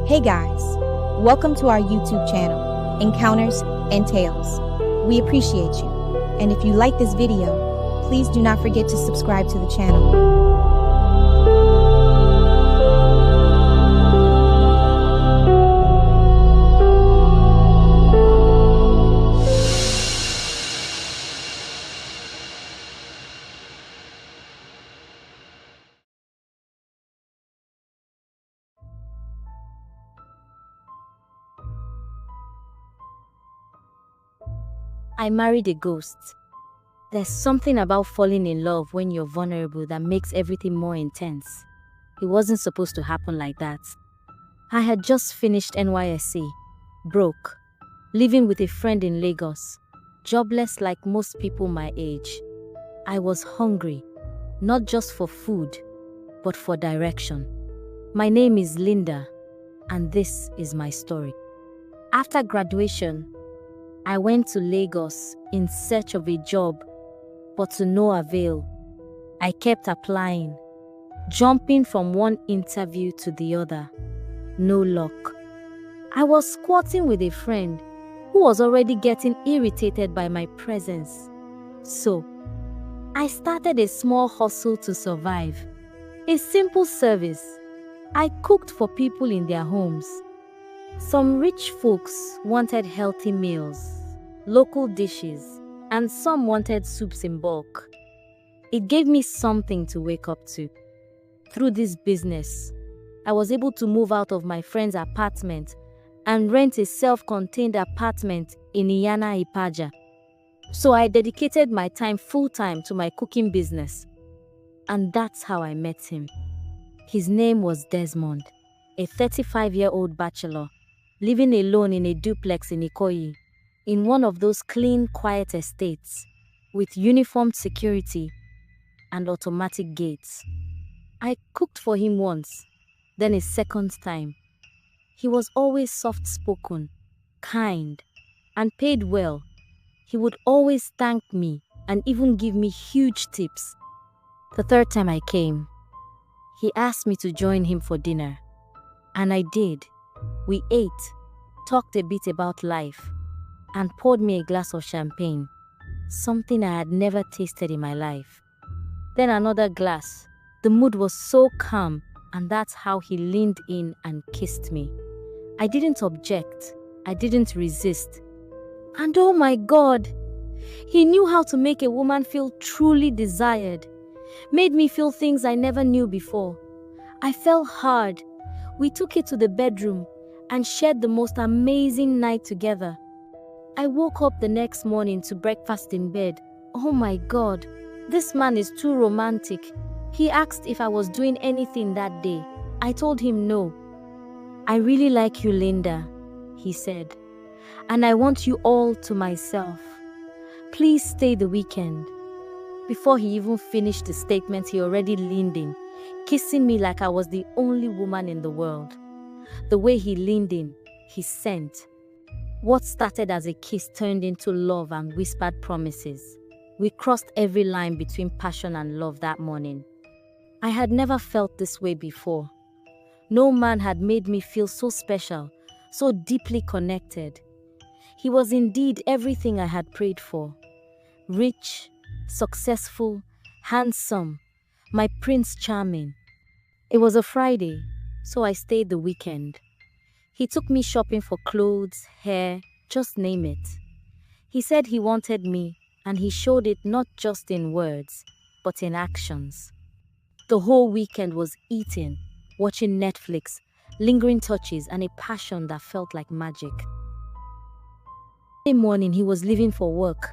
Hey guys, welcome to our YouTube channel, Encounters and Tales. We appreciate you, and if you like this video, please do not forget to subscribe to the channel. I married a ghost. There's something about falling in love when you're vulnerable that makes everything more intense. It wasn't supposed to happen like that. I had just finished NYSC, broke, living with a friend in Lagos, jobless like most people my age. I was hungry, not just for food, but for direction. My name is Linda, and this is my story. After graduation, I went to Lagos in search of a job, but to no avail. I kept applying, jumping from one interview to the other. No luck. I was squatting with a friend who was already getting irritated by my presence. So, I started a small hustle to survive. A simple service. I cooked for people in their homes. Some rich folks wanted healthy meals, local dishes, and some wanted soups in bulk. It gave me something to wake up to. Through this business, I was able to move out of my friend's apartment and rent a self-contained apartment in Iyana Ipaja. So I dedicated my time full-time to my cooking business. And that's how I met him. His name was Desmond, a 35-year-old bachelor, living alone in a duplex in Ikoyi, in one of those clean, quiet estates, with uniformed security and automatic gates. I cooked for him once, then a second time. He was always soft-spoken, kind, and paid well. He would always thank me and even give me huge tips. The third time I came, he asked me to join him for dinner. And I did. We ate, talked a bit about life, and poured me a glass of champagne, something I had never tasted in my life. Then another glass. The mood was so calm, and that's how he leaned in and kissed me. I didn't object. I didn't resist. And oh my God, he knew how to make a woman feel truly desired. Made me feel things I never knew before. I fell hard. We took it to the bedroom and shared the most amazing night together. I woke up the next morning to breakfast in bed. Oh my God, this man is too romantic. He asked if I was doing anything that day. I told him no. I really like you, Linda, he said, and I want you all to myself. Please stay the weekend. Before he even finished the statement, he already leaned in, kissing me like I was the only woman in the world. The way he leaned in, his scent. What started as a kiss turned into love and whispered promises. We crossed every line between passion and love that morning. I had never felt this way before. No man had made me feel so special, so deeply connected. He was indeed everything I had prayed for. Rich, successful, handsome, my Prince Charming. It was a Friday, so I stayed the weekend. He took me shopping for clothes, hair, just name it. He said he wanted me, and he showed it not just in words, but in actions. The whole weekend was eating, watching Netflix, lingering touches, and a passion that felt like magic. One morning, he was leaving for work.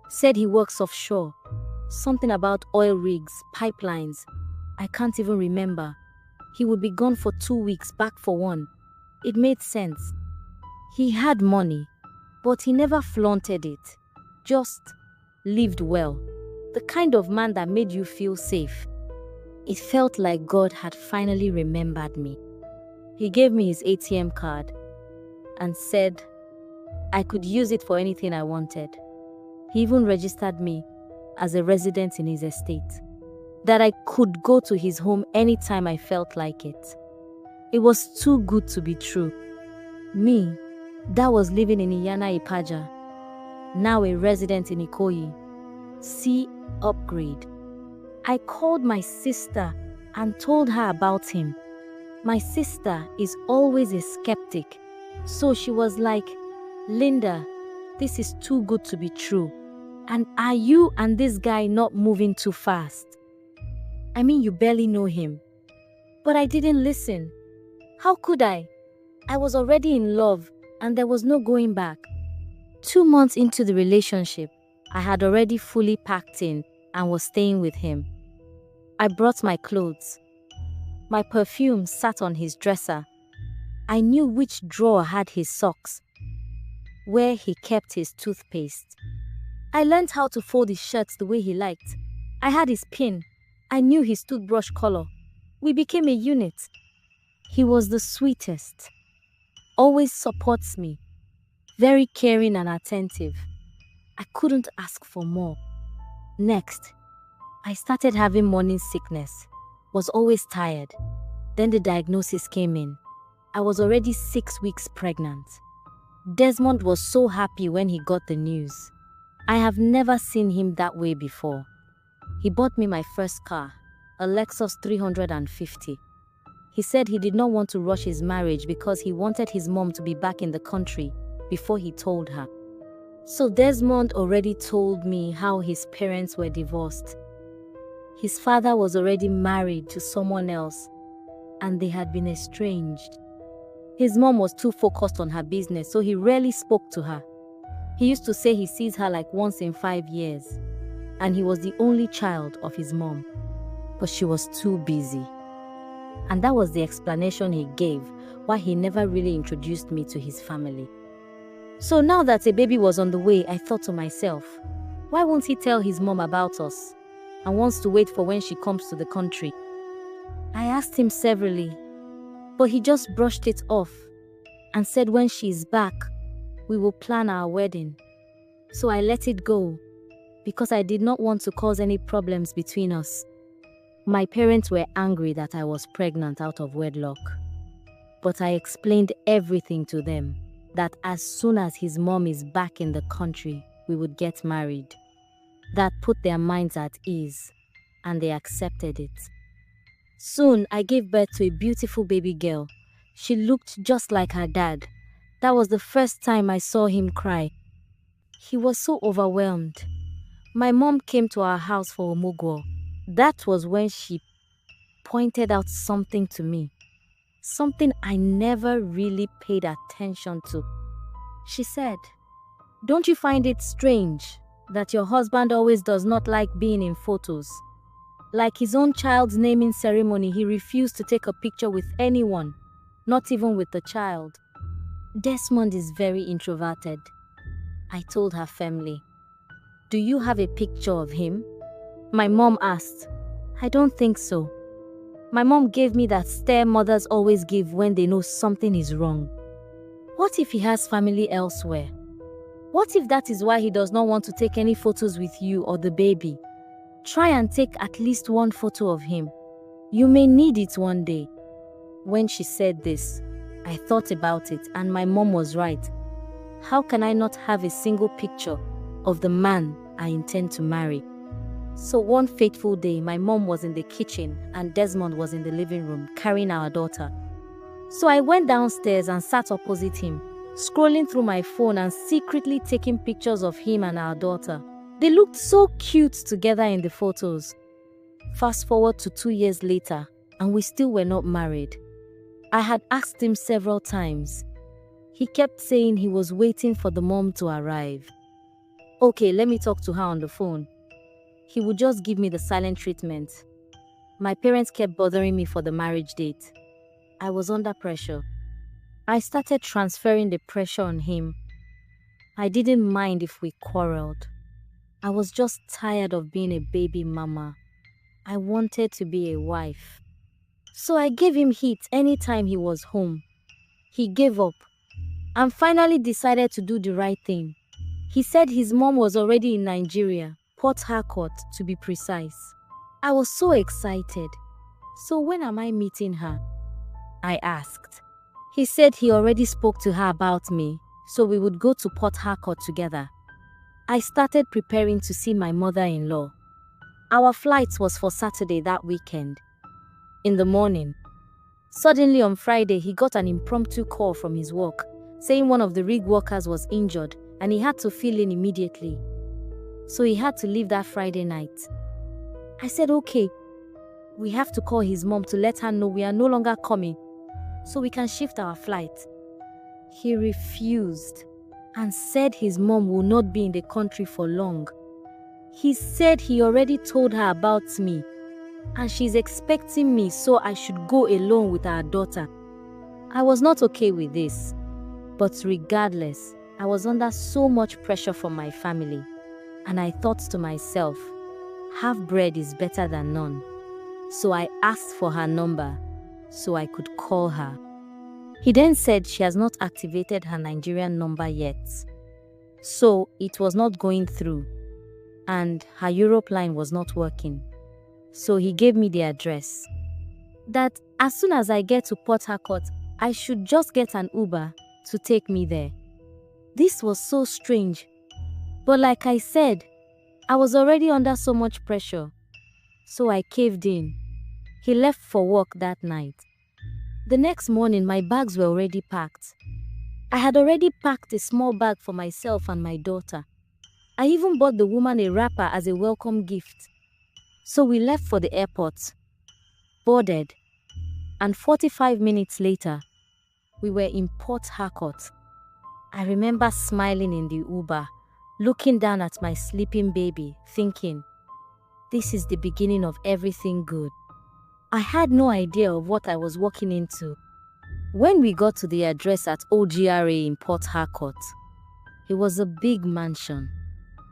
Said he works offshore. Something about oil rigs, pipelines. I can't even remember. He would be gone for 2 weeks, back for one. It made sense. He had money, but he never flaunted it. Just lived well. The kind of man that made you feel safe. It felt like God had finally remembered me. He gave me his ATM card and said I could use it for anything I wanted. He even registered me as a resident in his estate, that I could go to his home anytime I felt like it. It was too good to be true. Me, that was living in Iyana Ipaja, now a resident in Ikoyi. See, upgrade. I called my sister and told her about him. My sister is always a skeptic, so she was like, Linda, this is too good to be true. And are you and this guy not moving too fast? I mean, you barely know him. But I didn't listen. How could I? I was already in love and there was no going back. 2 months into the relationship, I had already fully packed in and was staying with him. I brought my clothes. My perfume sat on his dresser. I knew which drawer had his socks, where he kept his toothpaste. I learned how to fold his shirts the way he liked. I had his pin. I knew his toothbrush color. We became a unit. He was the sweetest. Always supports me. Very caring and attentive. I couldn't ask for more. Next, I started having morning sickness. Was always tired. Then the diagnosis came in. I was already 6 weeks pregnant. Desmond was so happy when he got the news. I have never seen him that way before. He bought me my first car, a Lexus 350. He said he did not want to rush his marriage because he wanted his mom to be back in the country before he told her. So Desmond already told me how his parents were divorced. His father was already married to someone else, and they had been estranged. His mom was too focused on her business, so he rarely spoke to her. He used to say he sees her like once in 5 years, and he was the only child of his mom, but she was too busy. And that was the explanation he gave why he never really introduced me to his family. So now that a baby was on the way, I thought to myself, why won't he tell his mom about us and wants to wait for when she comes to the country? I asked him severally, but he just brushed it off and said when she's back, we will plan our wedding. So I let it go because I did not want to cause any problems between us. My parents were angry that I was pregnant out of wedlock, but I explained everything to them, that as soon as his mom is back in the country, we would get married. That put their minds at ease, and they accepted it. Soon, I gave birth to a beautiful baby girl. She looked just like her dad. That was the first time I saw him cry. He was so overwhelmed. My mom came to our house for Omugwo. That was when she pointed out something to me. Something I never really paid attention to. She said, "Don't you find it strange that your husband always does not like being in photos? Like his own child's naming ceremony, he refused to take a picture with anyone, not even with the child." Desmond is very introverted. I told her family. "Do you have a picture of him?" My mom asked. I don't think so. My mom gave me that stare mothers always give when they know something is wrong. What if he has family elsewhere? What if that is why he does not want to take any photos with you or the baby? Try and take at least one photo of him. You may need it one day. When she said this, I thought about it and my mom was right. How can I not have a single picture of the man I intend to marry? So one fateful day, my mom was in the kitchen and Desmond was in the living room carrying our daughter. So I went downstairs and sat opposite him, scrolling through my phone and secretly taking pictures of him and our daughter. They looked so cute together in the photos. Fast forward to 2 years later, and we still were not married. I had asked him several times. He kept saying he was waiting for the mom to arrive. Okay, let me talk to her on the phone. He would just give me the silent treatment. My parents kept bothering me for the marriage date. I was under pressure. I started transferring the pressure on him. I didn't mind if we quarreled. I was just tired of being a baby mama. I wanted to be a wife. So I gave him heat anytime he was home. He gave up and finally decided to do the right thing. He said his mom was already in Nigeria, Port Harcourt to be precise. I was so excited. So when am I meeting her? I asked. He said he already spoke to her about me, so we would go to Port Harcourt together. I started preparing to see my mother-in-law. Our flight was for Saturday that weekend. In the morning, suddenly on Friday, he got an impromptu call from his work, saying one of the rig workers was injured and he had to fill in immediately. So he had to leave that Friday night. I said, okay, we have to call his mom to let her know we are no longer coming, so we can shift our flight. He refused and said his mom will not be in the country for long. He said he already told her about me and she's expecting me, so I should go alone with our daughter. I was not okay with this, but regardless, I was under so much pressure from my family, and I thought to myself, half bread is better than none. So I asked for her number so I could call her. He then said she has not activated her Nigerian number yet, so it was not going through, and her Europe line was not working. So he gave me the address, that as soon as I get to Port Harcourt, I should just get an Uber to take me there. This was so strange, but like I said, I was already under so much pressure, so I caved in. He left for work that night. The next morning, my bags were already packed. I had already packed a small bag for myself and my daughter. I even bought the woman a wrapper as a welcome gift. So we left for the airport, boarded, and 45 minutes later, we were in Port Harcourt. I remember smiling in the Uber, looking down at my sleeping baby, thinking, this is the beginning of everything good. I had no idea of what I was walking into. When we got to the address at OGRA in Port Harcourt, it was a big mansion,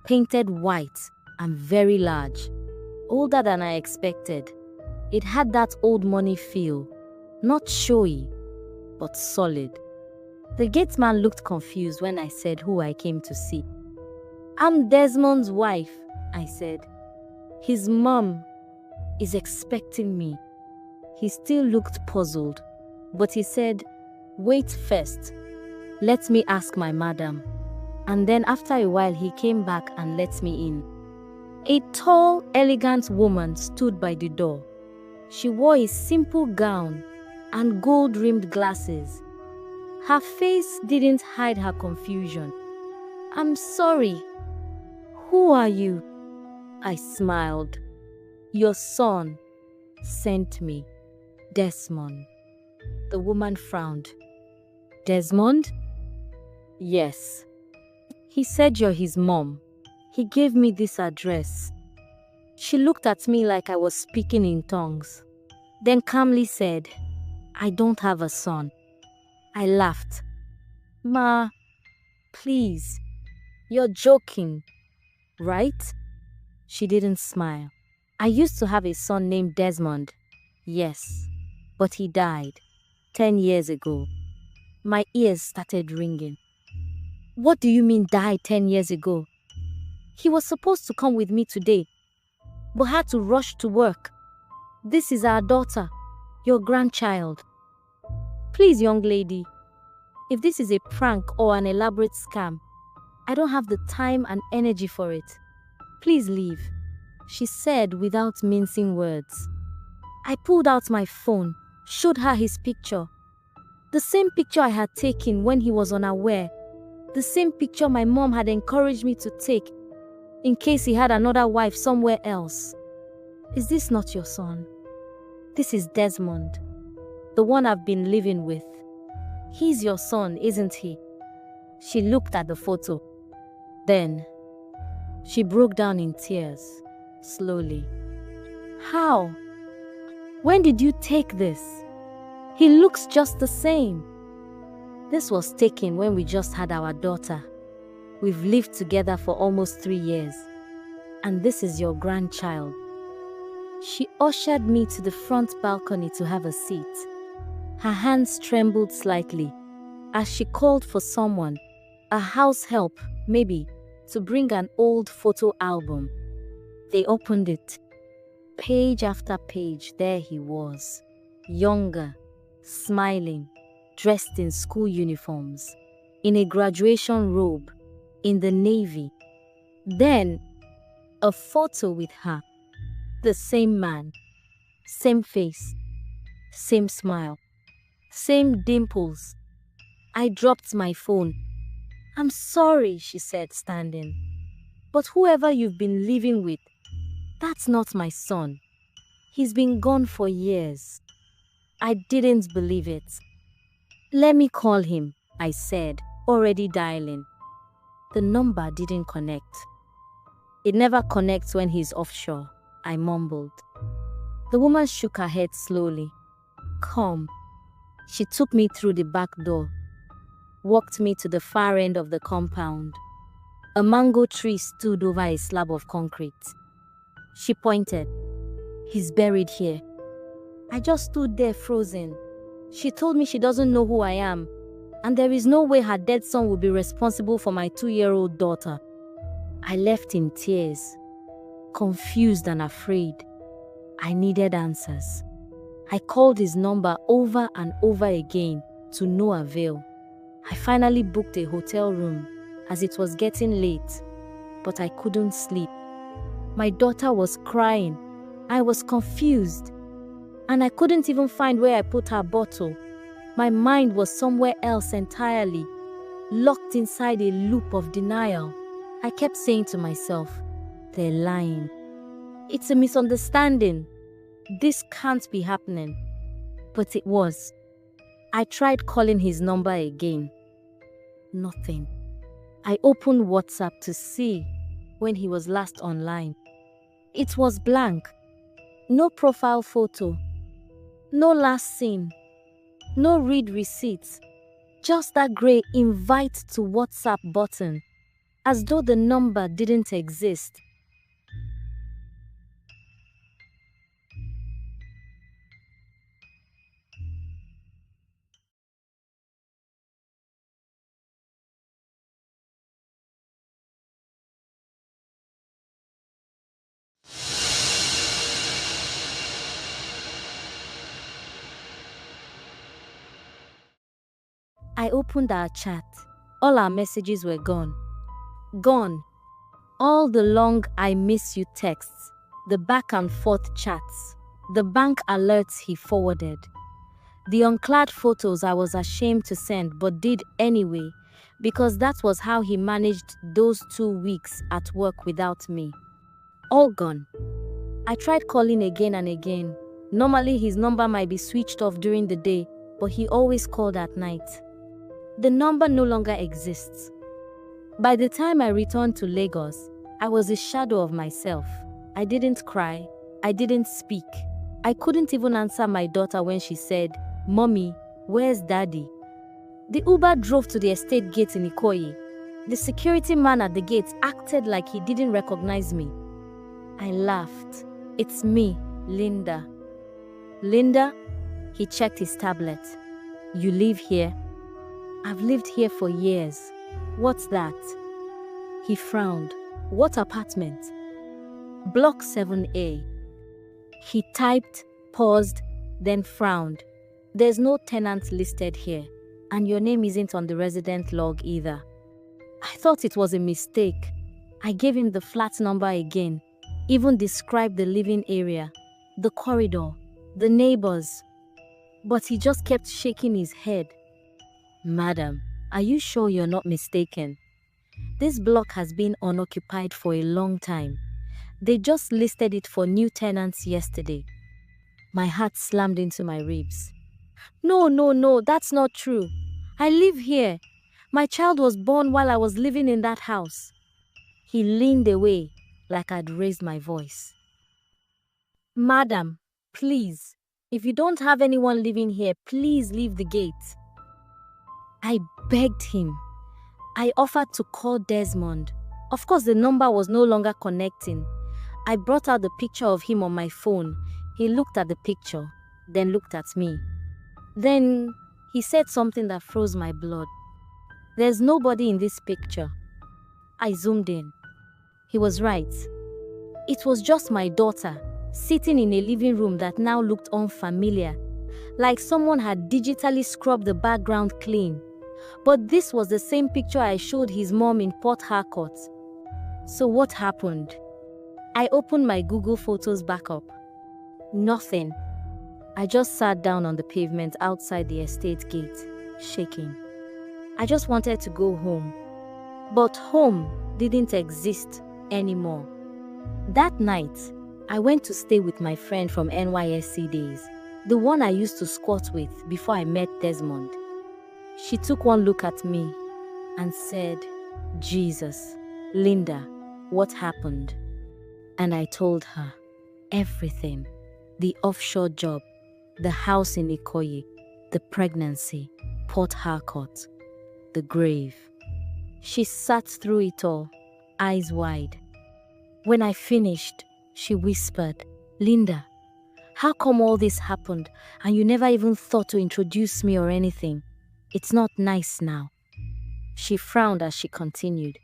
painted white and very large, older than I expected. It had that old money feel, not showy, but solid. The gateman looked confused when I said who I came to see. I'm Desmond's wife, I said. His mom is expecting me. He still looked puzzled, but he said, wait first. Let me ask my madam. And then after a while, he came back and let me in. A tall, elegant woman stood by the door. She wore a simple gown and gold-rimmed glasses. Her face didn't hide her confusion. I'm sorry. Who are you? I smiled. Your son sent me. Desmond. The woman frowned. Desmond? Yes. He said you're his mom. He gave me this address. She looked at me like I was speaking in tongues, then calmly said, I don't have a son. I laughed. Ma, please, you're joking, right? She didn't smile. I used to have a son named Desmond. Yes, but he died 10 years ago. My ears started ringing. What do you mean died 10 years ago? He was supposed to come with me today, but had to rush to work. This is our daughter, your grandchild. Please, young lady, if this is a prank or an elaborate scam, I don't have the time and energy for it. Please leave, she said without mincing words. I pulled out my phone, showed her his picture. The same picture I had taken when he was unaware. The same picture my mom had encouraged me to take in case he had another wife somewhere else. Is this not your son? This is Desmond, the one I've been living with. He's your son, isn't he? She looked at the photo. Then, she broke down in tears, slowly. How? When did you take this? He looks just the same. This was taken when we just had our daughter. We've lived together for almost 3 years. And this is your grandchild. She ushered me to the front balcony to have a seat. Her hands trembled slightly as she called for someone, a house help, maybe, to bring an old photo album. They opened it. Page after page, there he was, younger, smiling, dressed in school uniforms, in a graduation robe, in the Navy. Then, a photo with her, the same man, same face, same smile, same dimples. I dropped my phone. "I'm sorry," she said, standing. "But whoever you've been living with, that's not my son. He's been gone for years." I didn't believe it. "Let me call him," I said, already dialing. The number didn't connect. "It never connects when he's offshore," I mumbled. The woman shook her head slowly. "Come." She took me through the back door, walked me to the far end of the compound. A mango tree stood over a slab of concrete. She pointed. "He's buried here." I just stood there frozen. She told me she doesn't know who I am, and there is no way her dead son will be responsible for my 2-year-old daughter. I left in tears, confused and afraid. I needed answers. I called his number over and over again, to no avail. I finally booked a hotel room as it was getting late, but I couldn't sleep. My daughter was crying. I was confused, and I couldn't even find where I put her bottle. My mind was somewhere else entirely, locked inside a loop of denial. I kept saying to myself, "They're lying. It's a misunderstanding. This can't be happening." But it was. I tried calling his number again. Nothing. I opened WhatsApp to see when he was last online. It was blank. No profile photo. No last seen. No read receipts. Just that grey invite to WhatsApp button, as though the number didn't exist. I opened our chat. All our messages were gone. Gone. All the long "I miss you" texts, the back and forth chats, the bank alerts he forwarded, the unclad photos I was ashamed to send but did anyway, because that was how he managed those 2 weeks at work without me. All gone. I tried calling again and again. Normally his number might be switched off during the day, but he always called at night. The number no longer exists. By the time I returned to Lagos, I was a shadow of myself. I didn't cry. I didn't speak. I couldn't even answer my daughter when she said, "Mommy, where's Daddy?" The Uber drove to the estate gate in Ikoyi. The security man at the gate acted like he didn't recognize me. I laughed. "It's me, Linda." "Linda?" He checked his tablet. "You live here?" "I've lived here for years." "What's that?" He frowned. "What apartment?" "Block 7A. He typed, paused, then frowned. "There's no tenant listed here, and your name isn't on the resident log either." I thought it was a mistake. I gave him the flat number again, even described the living area, the corridor, the neighbors. But he just kept shaking his head. "Madam, are you sure you're not mistaken? This block has been unoccupied for a long time. They just listed it for new tenants yesterday." My heart slammed into my ribs. No, that's not true. I live here. My child was born while I was living in that house." He leaned away like I'd raised my voice. "Madam, please, if you don't have anyone living here, please leave the gate." I begged him. I offered to call Desmond. Of course, the number was no longer connecting. I brought out the picture of him on my phone. He looked at the picture, then looked at me. Then he said something that froze my blood. "There's nobody in this picture." I zoomed in. He was right. It was just my daughter, sitting in a living room that now looked unfamiliar, like someone had digitally scrubbed the background clean. But this was the same picture I showed his mom in Port Harcourt. So what happened? I opened my Google Photos backup. Nothing. I just sat down on the pavement outside the estate gate, shaking. I just wanted to go home. But home didn't exist anymore. That night, I went to stay with my friend from NYSC days, the one I used to squat with before I met Desmond. She took one look at me and said, "Jesus, Linda, what happened?" And I told her everything. The offshore job, the house in Ikoyi, the pregnancy, Port Harcourt, the grave. She sat through it all, eyes wide. When I finished, she whispered, "Linda, how come all this happened and you never even thought to introduce me or anything? It's not nice now." She frowned as she continued.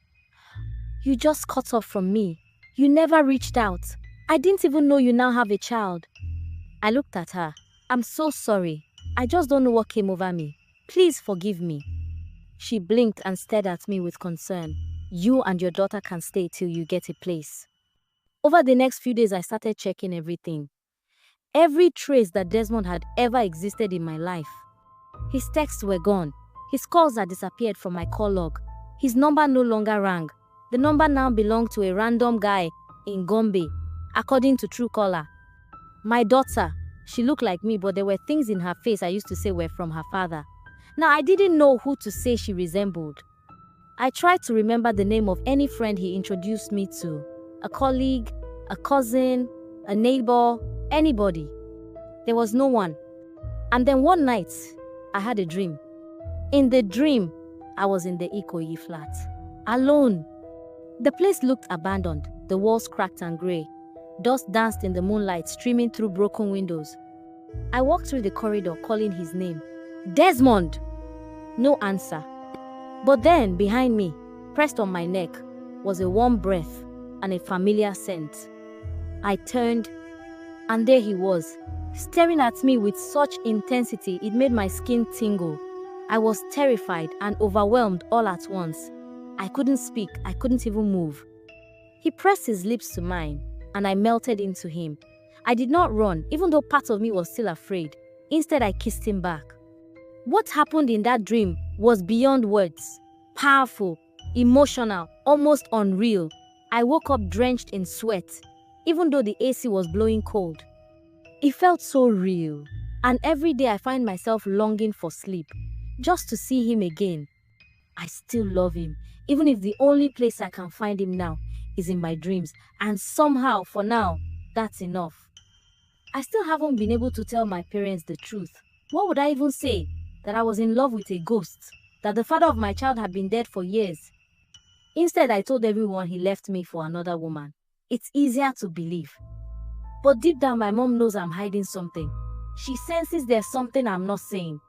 "You just cut off from me. You never reached out. I didn't even know you now have a child." I looked at her. "I'm so sorry. I just don't know what came over me. Please forgive me." She blinked and stared at me with concern. "You and your daughter can stay till you get a place." Over the next few days, I started checking everything. Every trace that Desmond had ever existed in my life. His texts were gone. His calls had disappeared from my call log. His number no longer rang. The number now belonged to a random guy in Gombe, according to Truecaller. My daughter, she looked like me, but there were things in her face I used to say were from her father. Now, I didn't know who to say she resembled. I tried to remember the name of any friend he introduced me to. A colleague, a cousin, a neighbor, anybody. There was no one. And then one night, I had a dream. In the dream, I was in the Ikoyi flat, alone. The place looked abandoned, the walls cracked and grey. Dust danced in the moonlight, streaming through broken windows. I walked through the corridor, calling his name. "Desmond!" No answer. But then, behind me, pressed on my neck, was a warm breath and a familiar scent. I turned, and there he was, staring at me with such intensity it made my skin tingle. I was terrified and overwhelmed all at once. I couldn't speak, I couldn't even move. He pressed his lips to mine, and I melted into him. I did not run, even though part of me was still afraid. Instead, I kissed him back. What happened in that dream was beyond words. Powerful, emotional, almost unreal. I woke up drenched in sweat, even though the AC was blowing cold. It felt so real, and every day I find myself longing for sleep, just to see him again. I still love him, even if the only place I can find him now is in my dreams, and somehow, for now, that's enough. I still haven't been able to tell my parents the truth. What would I even say? That I was in love with a ghost? That the father of my child had been dead for years? Instead, I told everyone he left me for another woman. It's easier to believe. But deep down, my mom knows I'm hiding something. She senses there's something I'm not saying.